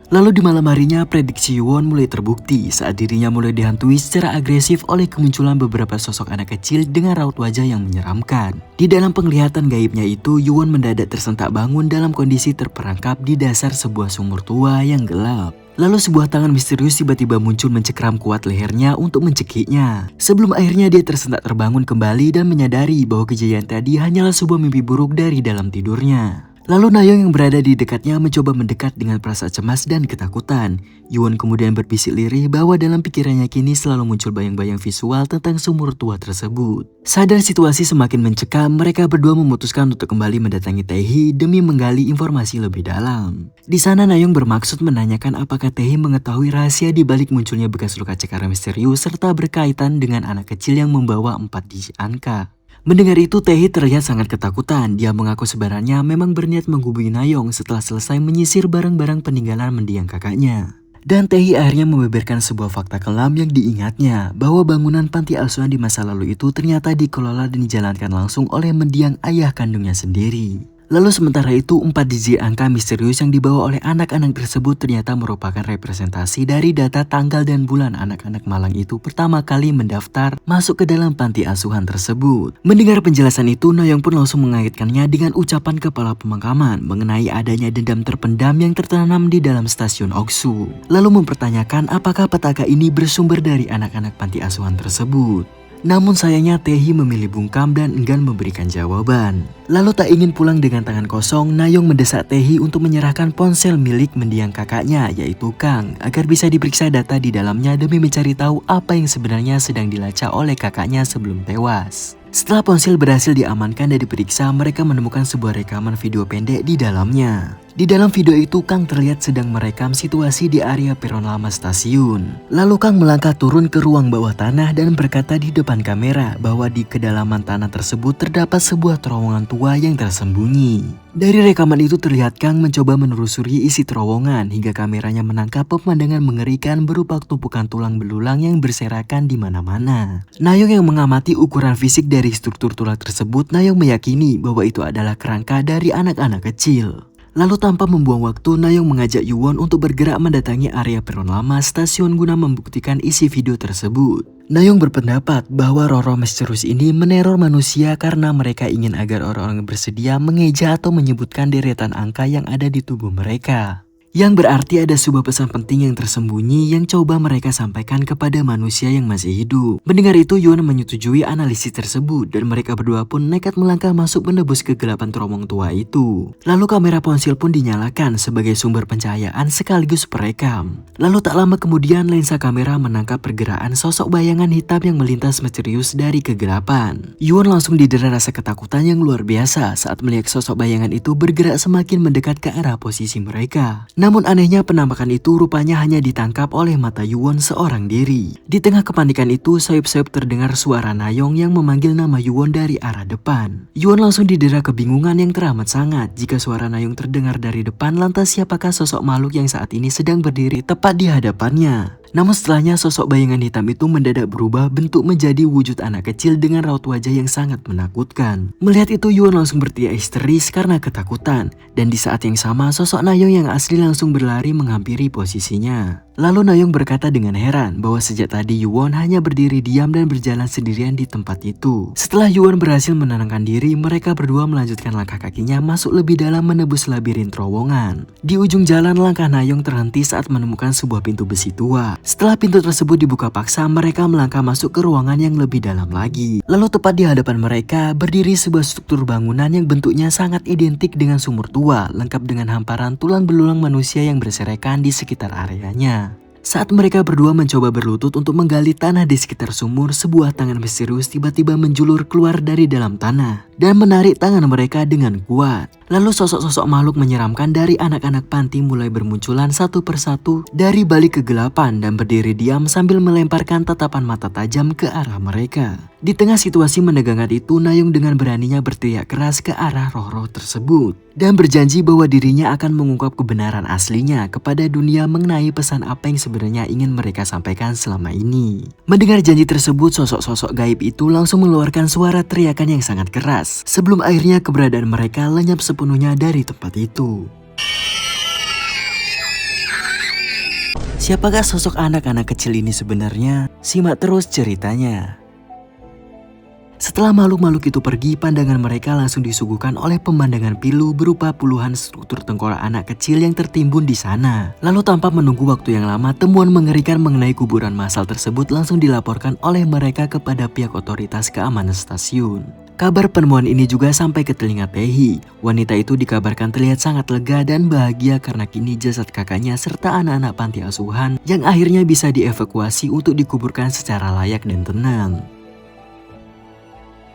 Lalu di malam harinya, prediksi Yuan mulai terbukti saat dirinya mulai dihantui secara agresif oleh kemunculan beberapa sosok anak kecil dengan raut wajah yang menyeramkan. Di dalam penglihatan gaibnya itu, Yuan mendadak tersentak bangun dalam kondisi terperangkap di dasar sebuah sumur tua yang gelap. Lalu sebuah tangan misterius tiba-tiba muncul mencekram kuat lehernya untuk mencekiknya. Sebelum akhirnya dia tersentak terbangun kembali dan menyadari bahwa kejadian tadi hanyalah sebuah mimpi buruk dari dalam tidurnya. Lalu Nayong yang berada di dekatnya mencoba mendekat dengan perasaan cemas dan ketakutan. Yuan kemudian berbisik lirih bahwa dalam pikirannya kini selalu muncul bayang-bayang visual tentang sumur tua tersebut. Sadar situasi semakin mencekam, mereka berdua memutuskan untuk kembali mendatangi Taehi demi menggali informasi lebih dalam. Di sana Nayong bermaksud menanyakan apakah Taehi mengetahui rahasia di balik munculnya bekas luka cakaran misterius serta berkaitan dengan anak kecil yang membawa 4 digit angka. Mendengar itu, Taehi terlihat sangat ketakutan. Dia mengaku sebenarnya memang berniat menghubungi Nayong setelah selesai menyisir barang-barang peninggalan mendiang kakaknya. Dan Taehi akhirnya membeberkan sebuah fakta kelam yang diingatnya, bahwa bangunan panti asuhan di masa lalu itu ternyata dikelola dan dijalankan langsung oleh mendiang ayah kandungnya sendiri. Lalu sementara itu, 4 digit angka misterius yang dibawa oleh anak-anak tersebut ternyata merupakan representasi dari data tanggal dan bulan anak-anak malang itu pertama kali mendaftar masuk ke dalam panti asuhan tersebut. Mendengar penjelasan itu, Nayong pun langsung mengaitkannya dengan ucapan kepala pemakaman mengenai adanya dendam terpendam yang tertanam di dalam stasiun Oksu. Lalu mempertanyakan apakah petaka ini bersumber dari anak-anak panti asuhan tersebut. Namun sayangnya Taehi memilih bungkam dan enggan memberikan jawaban. Lalu tak ingin pulang dengan tangan kosong, Nayong mendesak Taehi untuk menyerahkan ponsel milik mendiang kakaknya yaitu Kang agar bisa diperiksa data di dalamnya demi mencari tahu apa yang sebenarnya sedang dilacak oleh kakaknya sebelum tewas. Setelah ponsel berhasil diamankan dan diperiksa, mereka menemukan sebuah rekaman video pendek di dalamnya. Di dalam video itu, Kang terlihat sedang merekam situasi di area peron lama stasiun. Lalu Kang melangkah turun ke ruang bawah tanah dan berkata di depan kamera bahwa di kedalaman tanah tersebut terdapat sebuah terowongan tua yang tersembunyi. Dari rekaman itu terlihat Kang mencoba menelusuri isi terowongan hingga kameranya menangkap pemandangan mengerikan berupa tumpukan tulang belulang yang berserakan di mana-mana. Nayong yang mengamati ukuran fisik dari struktur tulang tersebut, Nayong meyakini bahwa itu adalah kerangka dari anak-anak kecil. Lalu tanpa membuang waktu, Nayong mengajak Yuwon untuk bergerak mendatangi area peron lama stasiun guna membuktikan isi video tersebut. Nayong berpendapat bahwa roh-roh misterius ini meneror manusia karena mereka ingin agar orang-orang bersedia mengeja atau menyebutkan deretan angka yang ada di tubuh mereka. Yang berarti ada sebuah pesan penting yang tersembunyi yang coba mereka sampaikan kepada manusia yang masih hidup. Mendengar itu, Yuwon menyetujui analisis tersebut dan mereka berdua pun nekat melangkah masuk menembus kegelapan terowongan tua itu. Lalu kamera ponsel pun dinyalakan sebagai sumber pencahayaan sekaligus perekam. Lalu tak lama kemudian lensa kamera menangkap pergerakan sosok bayangan hitam yang melintas misterius dari kegelapan. Yuwon langsung didera rasa ketakutan yang luar biasa saat melihat sosok bayangan itu bergerak semakin mendekat ke arah posisi mereka. Namun anehnya penampakan itu rupanya hanya ditangkap oleh mata Yuwon seorang diri. Di tengah kepanikan itu, sayup-sayup terdengar suara Nayong yang memanggil nama Yuwon dari arah depan. Yuwon langsung didera kebingungan yang teramat sangat. Jika suara Nayong terdengar dari depan, lantas siapakah sosok makhluk yang saat ini sedang berdiri tepat di hadapannya? Namun setelahnya sosok bayangan hitam itu mendadak berubah bentuk menjadi wujud anak kecil dengan raut wajah yang sangat menakutkan. Melihat itu, Yuwon langsung berteriak histeris karena ketakutan. Dan di saat yang sama, sosok Nayong yang asli langsung berlari menghampiri posisinya. Lalu Nayong berkata dengan heran bahwa sejak tadi Yuwon hanya berdiri diam dan berjalan sendirian di tempat itu. Setelah Yuwon berhasil menenangkan diri, mereka berdua melanjutkan langkah kakinya masuk lebih dalam menebus labirin terowongan. Di ujung jalan, langkah Nayong terhenti saat menemukan sebuah pintu besi tua. Setelah pintu tersebut dibuka paksa, mereka melangkah masuk ke ruangan yang lebih dalam lagi. Lalu tepat di hadapan mereka berdiri sebuah struktur bangunan yang bentuknya sangat identik dengan sumur tua, lengkap dengan hamparan tulang belulang manusia yang berserakan di sekitar areanya. Saat mereka berdua mencoba berlutut untuk menggali tanah di sekitar sumur, sebuah tangan misterius tiba-tiba menjulur keluar dari dalam tanah dan menarik tangan mereka dengan kuat. Lalu sosok-sosok makhluk menyeramkan dari anak-anak panti mulai bermunculan satu persatu dari balik kegelapan dan berdiri diam sambil melemparkan tatapan mata tajam ke arah mereka. Di tengah situasi menegangkan itu, Nayong dengan beraninya berteriak keras ke arah roh-roh tersebut dan berjanji bahwa dirinya akan mengungkap kebenaran aslinya kepada dunia mengenai pesan apa yang sebenarnya ingin mereka sampaikan selama ini. Mendengar janji tersebut, sosok-sosok gaib itu langsung mengeluarkan suara teriakan yang sangat keras sebelum akhirnya keberadaan mereka lenyap sepenuhnya dari tempat itu. Siapakah sosok anak-anak kecil ini sebenarnya? Simak terus ceritanya. Setelah makhluk-makhluk itu pergi, pandangan mereka langsung disuguhkan oleh pemandangan pilu berupa puluhan struktur tengkorak anak kecil yang tertimbun di sana. Lalu tanpa menunggu waktu yang lama, temuan mengerikan mengenai kuburan massal tersebut langsung dilaporkan oleh mereka kepada pihak otoritas keamanan stasiun. Kabar penemuan ini juga sampai ke telinga Taehi. Wanita itu dikabarkan terlihat sangat lega dan bahagia karena kini jasad kakaknya serta anak-anak panti asuhan yang akhirnya bisa dievakuasi untuk dikuburkan secara layak dan tenang.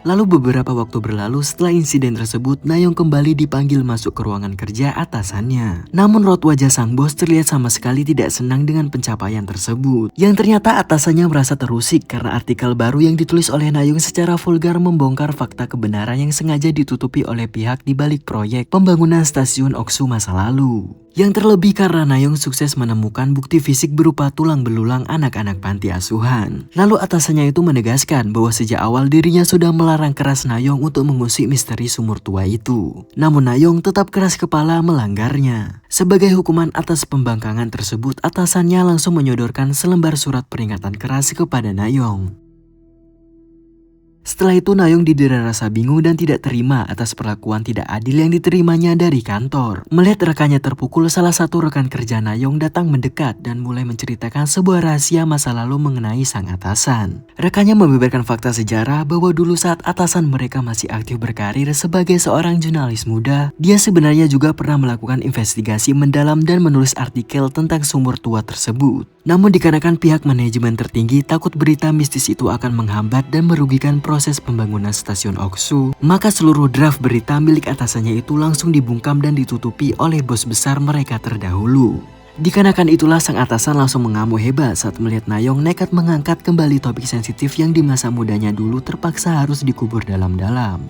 Lalu beberapa waktu berlalu setelah insiden tersebut, Nayong kembali dipanggil masuk ke ruangan kerja atasannya. Namun raut wajah sang bos terlihat sama sekali tidak senang dengan pencapaian tersebut. Yang ternyata atasannya merasa terusik karena artikel baru yang ditulis oleh Nayong secara vulgar membongkar fakta kebenaran yang sengaja ditutupi oleh pihak di balik proyek pembangunan stasiun Oksu masa lalu. Yang terlebih karena Nayong sukses menemukan bukti fisik berupa tulang belulang anak-anak panti asuhan. Lalu atasannya itu menegaskan bahwa sejak awal dirinya sudah melarang keras Nayong untuk mengusik misteri sumur tua itu. Namun Nayong tetap keras kepala melanggarnya. Sebagai hukuman atas pembangkangan tersebut, atasannya langsung menyodorkan selembar surat peringatan keras kepada Nayong. Setelah itu Nayong didera rasa bingung dan tidak terima atas perlakuan tidak adil yang diterimanya dari kantor. Melihat rekannya terpukul, salah satu rekan kerja Nayong datang mendekat dan mulai menceritakan sebuah rahasia masa lalu mengenai sang atasan. Rekannya membeberkan fakta sejarah bahwa dulu saat atasan mereka masih aktif berkarir sebagai seorang jurnalis muda, dia sebenarnya juga pernah melakukan investigasi mendalam dan menulis artikel tentang sumur tua tersebut. Namun dikarenakan pihak manajemen tertinggi takut berita mistis itu akan menghambat dan merugikan proses pembangunan stasiun Oksu, maka seluruh draft berita milik atasannya itu langsung dibungkam dan ditutupi oleh bos besar mereka terdahulu. Dikarenakan itulah sang atasan langsung mengamuk hebat saat melihat Nayong nekat mengangkat kembali topik sensitif yang di masa mudanya dulu terpaksa harus dikubur dalam-dalam.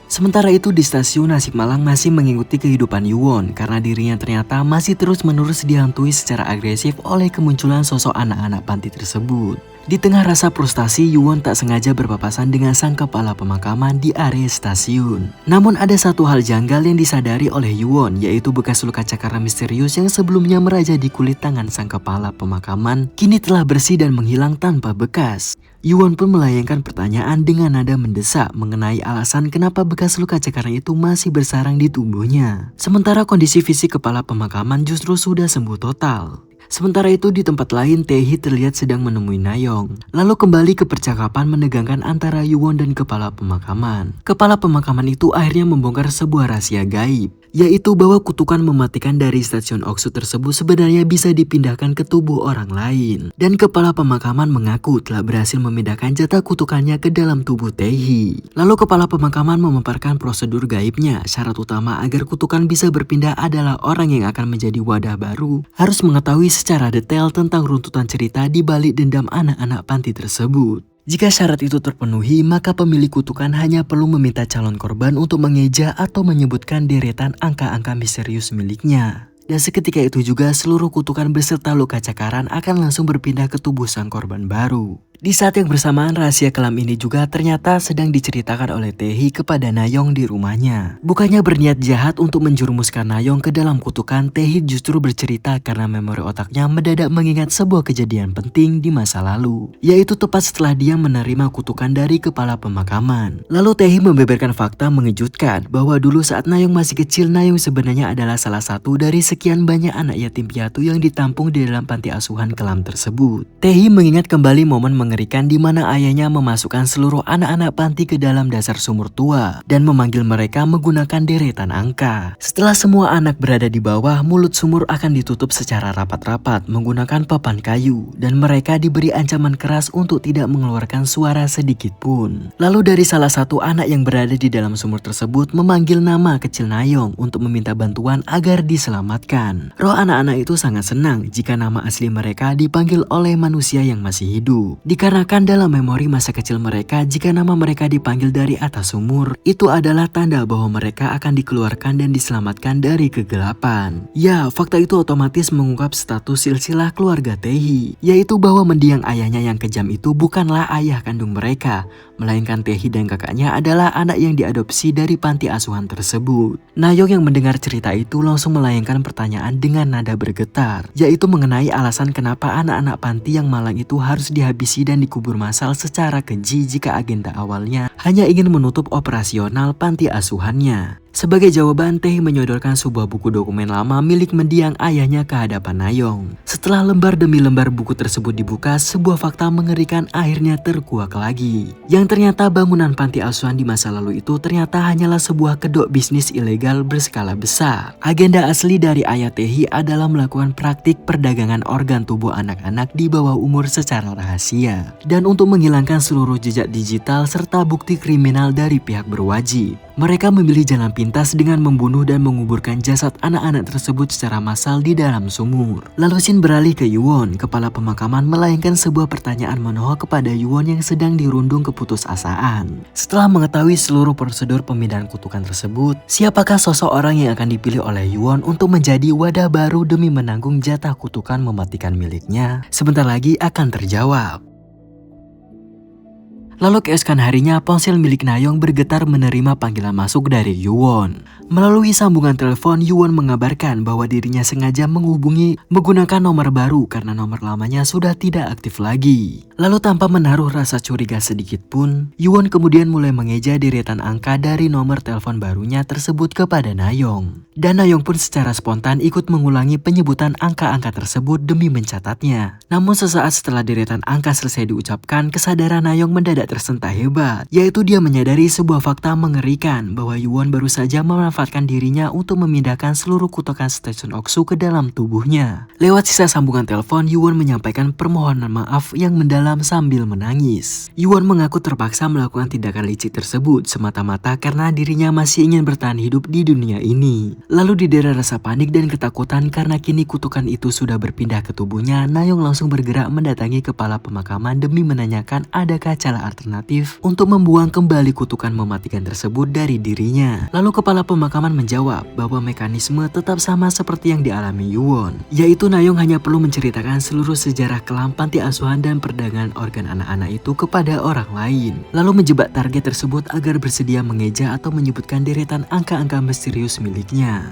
Sementara itu di stasiun, Nasib Malang masih mengikuti kehidupan Yuwon karena dirinya ternyata masih terus-menerus dihantui secara agresif oleh kemunculan sosok anak-anak panti tersebut. Di tengah rasa frustasi, Yuwon tak sengaja berpapasan dengan sang kepala pemakaman di area stasiun. Namun ada satu hal janggal yang disadari oleh Yuwon, yaitu bekas luka cakaran misterius yang sebelumnya meraja di kulit tangan sang kepala pemakaman kini telah bersih dan menghilang tanpa bekas. Yuwon pun melayangkan pertanyaan dengan nada mendesak mengenai alasan kenapa bekas luka cakaran itu masih bersarang di tubuhnya. Sementara kondisi fisik kepala pemakaman justru sudah sembuh total. Sementara itu di tempat lain, Tae-hee terlihat sedang menemui Nayong. Lalu kembali ke percakapan menegangkan antara Yuwon dan kepala pemakaman. Kepala pemakaman itu akhirnya membongkar sebuah rahasia gaib, yaitu bahwa kutukan mematikan dari stasiun Oksu tersebut sebenarnya bisa dipindahkan ke tubuh orang lain. Dan kepala pemakaman mengaku telah berhasil memindahkan jatah kutukannya ke dalam tubuh Tae-hee. Lalu kepala pemakaman memaparkan prosedur gaibnya. Syarat utama agar kutukan bisa berpindah adalah orang yang akan menjadi wadah baru harus mengetahui secara detail tentang runtutan cerita di balik dendam anak-anak panti tersebut. Jika syarat itu terpenuhi, maka pemilik kutukan hanya perlu meminta calon korban untuk mengeja atau menyebutkan deretan angka-angka misterius miliknya. Dan seketika itu juga seluruh kutukan beserta luka cakaran akan langsung berpindah ke tubuh sang korban baru. Di saat yang bersamaan, rahasia kelam ini juga ternyata sedang diceritakan oleh Tae-hee kepada Nayong di rumahnya. Bukannya berniat jahat untuk menjerumuskan Nayong ke dalam kutukan, Tae-hee justru bercerita karena memori otaknya mendadak mengingat sebuah kejadian penting di masa lalu, yaitu tepat setelah dia menerima kutukan dari kepala pemakaman. Lalu Tae-hee membeberkan fakta mengejutkan bahwa dulu saat Nayong masih kecil, Nayong sebenarnya adalah salah satu dari sekian banyak anak yatim piatu yang ditampung di dalam panti asuhan kelam tersebut. Tae-hee mengingat kembali momen mengerikan di mana ayahnya memasukkan seluruh anak-anak panti ke dalam dasar sumur tua dan memanggil mereka menggunakan deretan angka. Setelah semua anak berada di bawah, mulut sumur akan ditutup secara rapat-rapat menggunakan papan kayu dan mereka diberi ancaman keras untuk tidak mengeluarkan suara sedikit pun. Lalu dari salah satu anak yang berada di dalam sumur tersebut memanggil nama kecil Nayong untuk meminta bantuan agar diselamatkan. Roh anak-anak itu sangat senang jika nama asli mereka dipanggil oleh manusia yang masih hidup. Dikarenakan dalam memori masa kecil mereka, jika nama mereka dipanggil dari atas sumur, itu adalah tanda bahwa mereka akan dikeluarkan dan diselamatkan dari kegelapan. Ya, fakta itu otomatis mengungkap status silsilah keluarga Tae-hee, yaitu bahwa mendiang ayahnya yang kejam itu bukanlah ayah kandung mereka, melainkan Tae-hee dan kakaknya adalah anak yang diadopsi dari panti asuhan tersebut. Nayong yang mendengar cerita itu langsung melayangkan pertanyaan dengan nada bergetar, yaitu mengenai alasan kenapa anak-anak panti yang malang itu harus dihabisi dan dikubur massal secara keji jika agenda awalnya hanya ingin menutup operasional panti asuhannya. Sebagai jawaban, Tae-hee menyodorkan sebuah buku dokumen lama milik mendiang ayahnya ke hadapan Nayong. Setelah lembar demi lembar buku tersebut dibuka, sebuah fakta mengerikan akhirnya terkuak lagi. Yang ternyata bangunan panti asuhan di masa lalu itu ternyata hanyalah sebuah kedok bisnis ilegal berskala besar. Agenda asli dari ayah Tae-hee adalah melakukan praktik perdagangan organ tubuh anak-anak di bawah umur secara rahasia. Dan untuk menghilangkan seluruh jejak digital serta bukti kriminal dari pihak berwajib, mereka memilih jalan pintas dengan membunuh dan menguburkan jasad anak-anak tersebut secara massal di dalam sumur. Lalu Shin beralih ke Yuwon, kepala pemakaman melayangkan sebuah pertanyaan menohok kepada Yuwon yang sedang dirundung keputusasaan. Setelah mengetahui seluruh prosedur pemindahan kutukan tersebut, siapakah sosok orang yang akan dipilih oleh Yuwon untuk menjadi wadah baru demi menanggung jatah kutukan mematikan miliknya? Sebentar lagi akan terjawab. Lalu keesokan harinya ponsel milik Nayong bergetar menerima panggilan masuk dari Yuwon. Melalui sambungan telepon, Yuwon mengabarkan bahwa dirinya sengaja menghubungi menggunakan nomor baru karena nomor lamanya sudah tidak aktif lagi. Lalu tanpa menaruh rasa curiga sedikit pun, Yuwon kemudian mulai mengeja deretan angka dari nomor telepon barunya tersebut kepada Nayong. Dan Nayong pun secara spontan ikut mengulangi penyebutan angka-angka tersebut demi mencatatnya. Namun sesaat setelah deretan angka selesai diucapkan, kesadaran Nayong mendadak tersentak hebat, yaitu dia menyadari sebuah fakta mengerikan bahwa Yuwon baru saja memanfaatkan dirinya untuk memindahkan seluruh kutukan stasiun Oksu ke dalam tubuhnya. Lewat sisa sambungan telepon, Yuwon menyampaikan permohonan maaf yang mendalam sambil menangis. Yuwon mengaku terpaksa melakukan tindakan licik tersebut semata-mata karena dirinya masih ingin bertahan hidup di dunia ini. Lalu didera rasa panik dan ketakutan karena kini kutukan itu sudah berpindah ke tubuhnya, Nayong langsung bergerak mendatangi kepala pemakaman demi menanyakan adakah cara alternatif untuk membuang kembali kutukan mematikan tersebut dari dirinya. Lalu kepala pemakaman menjawab bahwa mekanisme tetap sama seperti yang dialami Yuwon, yaitu Nayong hanya perlu menceritakan seluruh sejarah kelam panti asuhan dan perdagangan organ anak-anak itu kepada orang lain, lalu menjebak target tersebut agar bersedia mengeja atau menyebutkan deretan angka-angka misterius miliknya.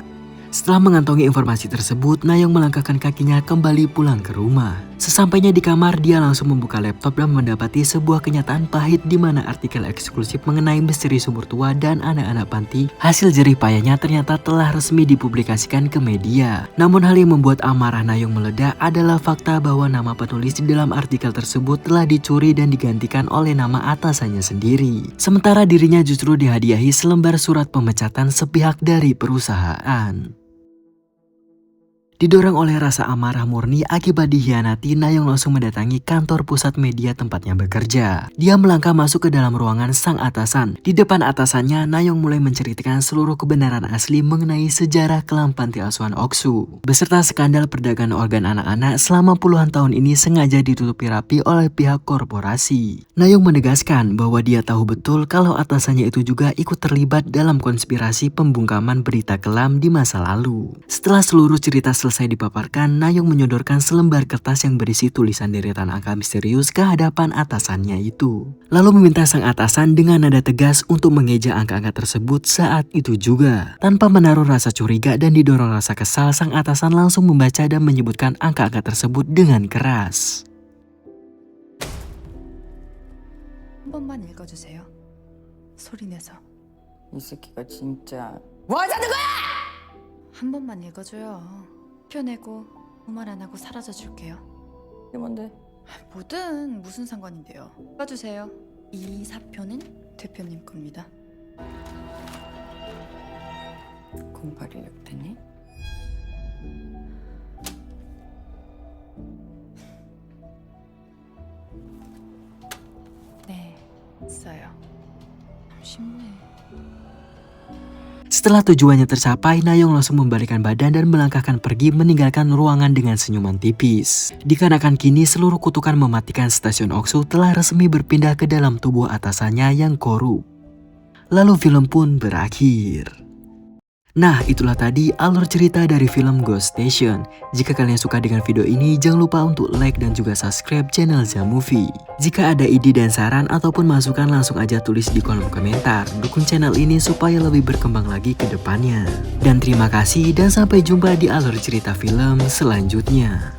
Setelah mengantongi informasi tersebut, Nayong melangkahkan kakinya kembali pulang ke rumah. Sesampainya di kamar, dia langsung membuka laptop dan mendapati sebuah kenyataan pahit di mana artikel eksklusif mengenai misteri sumur tua dan anak-anak panti hasil jerih payahnya ternyata telah resmi dipublikasikan ke media. Namun hal yang membuat amarah Nayong meledak adalah fakta bahwa nama penulis di dalam artikel tersebut telah dicuri dan digantikan oleh nama atasannya sendiri. Sementara dirinya justru dihadiahi selembar surat pemecatan sepihak dari perusahaan. Didorong oleh rasa amarah murni akibat dikhianati, Nayong langsung mendatangi kantor pusat media tempatnya bekerja. Dia melangkah masuk ke dalam ruangan sang atasan. Di depan atasannya, Nayong mulai menceritakan seluruh kebenaran asli mengenai sejarah kelam panti asuhan Oksu, beserta skandal perdagangan organ anak-anak selama puluhan tahun ini sengaja ditutupi rapi oleh pihak korporasi. Nayong menegaskan bahwa dia tahu betul kalau atasannya itu juga ikut terlibat dalam konspirasi pembungkaman berita kelam di masa lalu. Setelah seluruh cerita selesai dipaparkan, Nayong menyodorkan selembar kertas yang berisi tulisan deretan angka misterius ke hadapan atasannya itu. Lalu meminta sang atasan dengan nada tegas untuk mengeja angka-angka tersebut saat itu juga. Tanpa menaruh rasa curiga dan didorong rasa kesal, sang atasan langsung membaca dan menyebutkan angka-angka tersebut dengan keras. 한 번만 읽어주세요. 소리 내서. 이 새끼가 진짜 뭐 하자는 거야? 한 번만 읽어줘요. 펴내고 아무 말 안 하고 사라져 줄게요. 이게 뭔데? 뭐든 무슨 상관인데요. 읽어주세요. 이 사표는 대표님 겁니다. 0816 되니? 네, 있어요. 쉽네. Setelah tujuannya tercapai, Nayong langsung membalikan badan dan melangkahkan pergi meninggalkan ruangan dengan senyuman tipis. Dikarenakan kini seluruh kutukan mematikan stasiun Oksu telah resmi berpindah ke dalam tubuh atasannya yang korup. Lalu film pun berakhir. Nah, itulah tadi alur cerita dari film Ghost Station. Jika kalian suka dengan video ini, jangan lupa untuk like dan juga subscribe channel Zamovie. Jika ada ide dan saran ataupun masukan, langsung aja tulis di kolom komentar. Dukung channel ini supaya lebih berkembang lagi ke depannya. Dan terima kasih dan sampai jumpa di alur cerita film selanjutnya.